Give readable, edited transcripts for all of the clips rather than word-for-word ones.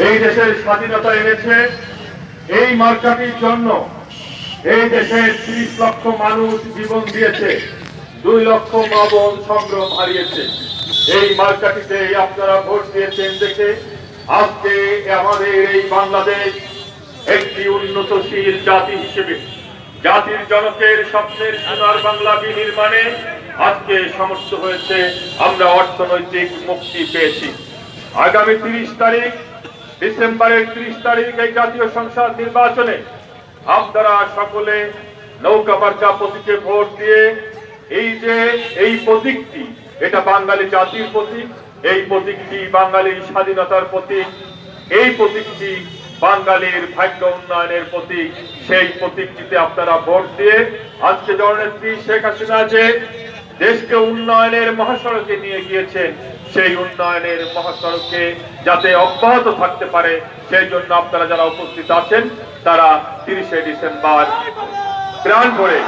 এই দেশের স্বাধীনতা এনেছে। এই মার্কাটির জন্য এই দেশের 30 লক্ষ মানুষ জীবন দিয়েছে, 2 লক্ষ মা বোন সংগ্রাম হারিয়েছে। এই মার্কাটিতে আপনারা ভোট দিয়েছেন দেখে আজকে আমাদের এই বাংলাদেশ একটি উন্নতশীল জাতি হিসেবে জাতির জনকের স্বপ্নের সোনার বাংলা বিনির্মাণে আজকে সমর্থ হয়েছে। আমরা অর্থনৈতিক মুক্তি পেয়েছি। আগামী 30 তারিখ, ডিসেম্বরের 30 তারিখ এই জাতীয় সংসদ নির্বাচনে আপনারা সকলে নৌকা মার্কা প্রতীকে ভোট দিয়ে এই প্রতীকটি, এটা বাঙালি জাতির প্রতীক, এই প্রতীকটি বাঙালির স্বাধীনতার প্রতীক, এই প্রতীকটি বাঙালির ভাগ্য উন্নয়নের প্রতীক। সেই প্রতীকটিতে আপনারা ভোট দিয়ে আজকে জননেত্রী শেখ হাসিনা যে দেশকে উন্নয়নের মহাসড়কে নিয়ে গিয়েছেন, সেই উন্নয়নের মহাসড়কে যাতে অব্যাহত থাকতে পারে সেই জন্য আপনারা যারা উপস্থিত আছেন তারা 30শে ডিসেম্বর প্রাণ ভরে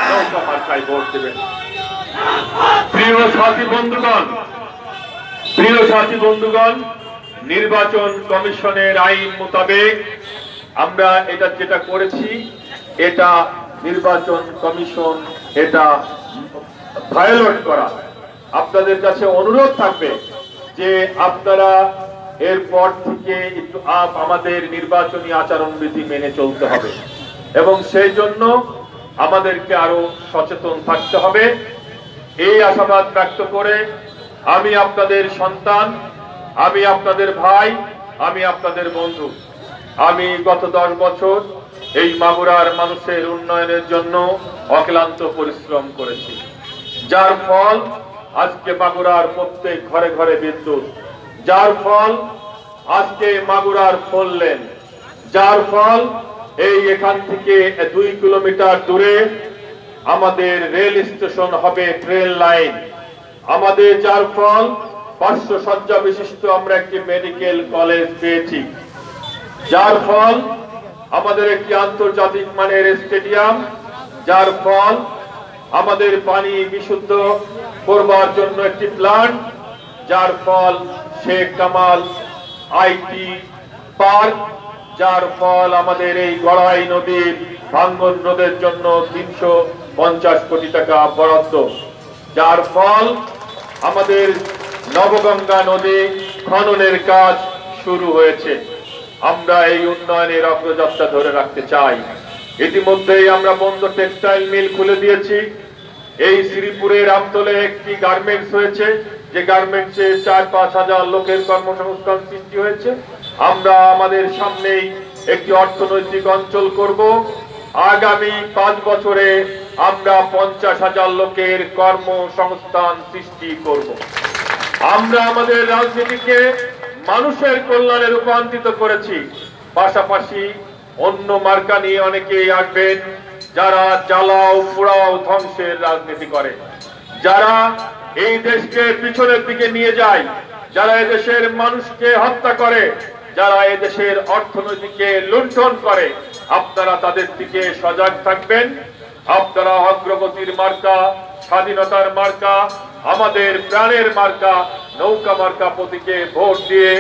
নৌকা মার্কায় ভোট দেবেন। প্রিয় সাথী বন্ধুগণ, নির্বাচন কমিশনের আইন মোতাবেক আমরা এটা যেটা করেছি, এটা নির্বাচন কমিশন এটা ভায়োলেট করা। আপনাদের কাছে অনুরোধ থাকবে যে আপনারা এরপর থেকে একটু আমাদের নির্বাচনী আচরণবিধি মেনে চলতে হবে এবং সেই জন্য আমাদেরকে আরো সচেতন থাকতে হবে। এই আশাবাদ ব্যক্ত করে আমি আপনাদের সন্তান, আমি আপনাদের ভাই, আমি আপনাদের বন্ধু। আমি গত 10 বছর এই মাগুরার মানুষের উন্নয়নের জন্য অক্লান্ত পরিশ্রম করেছি, যার ফল আজকে মাগুরার প্রত্যেক ঘরে ঘরে বিদ্যুৎ, যার ফল আজকে মাগুরার 4 লেন, যার ফল এখান থেকে 2 কিলোমিটার দূরে আমাদের রেল স্টেশন হবে, ট্রেন লাইন আমাদের, যার ফল 500 শয্যা বিশিষ্ট আমরা একটি মেডিকেল কলেজ পেয়েছি, যার ফল আমাদের একটি আন্তর্জাতিক মানের স্টেডিয়াম, যার ফল আমাদের পানি বিশুদ্ধ করবার জন্য একটি প্ল্যান্ট, যার ফল শেখ কামাল আইটি পার্ক, যার ফল আমাদের এই গড়াই নদীর ভাঙ্গন রোধের জন্য 350 কোটি টাকা বরাদ্দ, যার ফল আমাদের নবগঙ্গা নদী খননের কাজ শুরু হয়েছে। আমরা এই উন্নয়নের অগ্রযাত্রা ধরে রাখতে চাই। ইতিমধ্যেই আমরা বন্ধ টেক্সটাইল মিল খুলে দিয়েছি। এই শ্রীপুরের আমতলে একটি গার্মেন্টস হয়েছে, যে গার্মেন্টসে 4-5 হাজার লোকের কর্মসংস্থান সৃষ্টি হয়েছে। আমরা আমাদের সামনেই একটি অর্থনৈতিক অঞ্চল করব। আগামী 5 বছরে আমরা 50,000 লোকের কর্মসংস্থান সৃষ্টি করব। আমরা আমাদের রাজনীতিকে মানুষের কল্যাণে রূপান্তরিত করেছি। পাশাপাশি অন্য মার্কা নিয়ে অনেকেই আসবেন যারা জ্বালাও পোড়াও ধ্বংসের রাজনীতি করে, যারা এই দেশকে পিছনের দিকে নিয়ে যায়, যারা এদেশের মানুষকে হত্যা করে, যারা এদেশের অর্থনীতিকে লুণ্ঠন করে। আপনারা তাদের দিকে সজাগ থাকবেন। আপনারা অগ্রগতির মার্কা, স্বাধীনতার মার্কা, আমাদের প্রাণের মার্কা নৌকা মার্কা প্রতীকে ভোট দিয়ে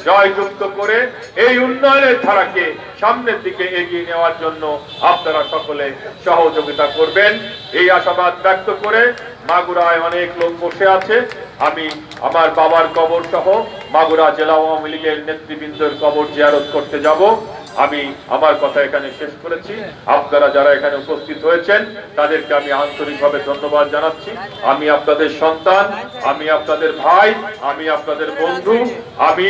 জয়যুক্ত করে এই উন্নয়নের ধারাকে সামনের দিকে এগিয়ে নেওয়ার জন্য আপনারা সকলে সহযোগিতা করবেন, এই আশাবাদ ব্যক্ত করে মাগুরায় অনেক লোক বসে আছে। আমি আমার বাবার কবর সহ মাগুরা জেলা আওয়ামী লীগের নেতৃবৃন্দের কবর জিয়ারত করতে যাব। আমি আমার কথা এখানে শেষ করেছি। আপনারা যারা এখানে উপস্থিত হয়েছেন তাদেরকে আমি আন্তরিকভাবে ধন্যবাদ জানাচ্ছি। আমি আপনাদের সন্তান, আমি আপনাদের ভাই, আমি আপনাদের বন্ধু, আমি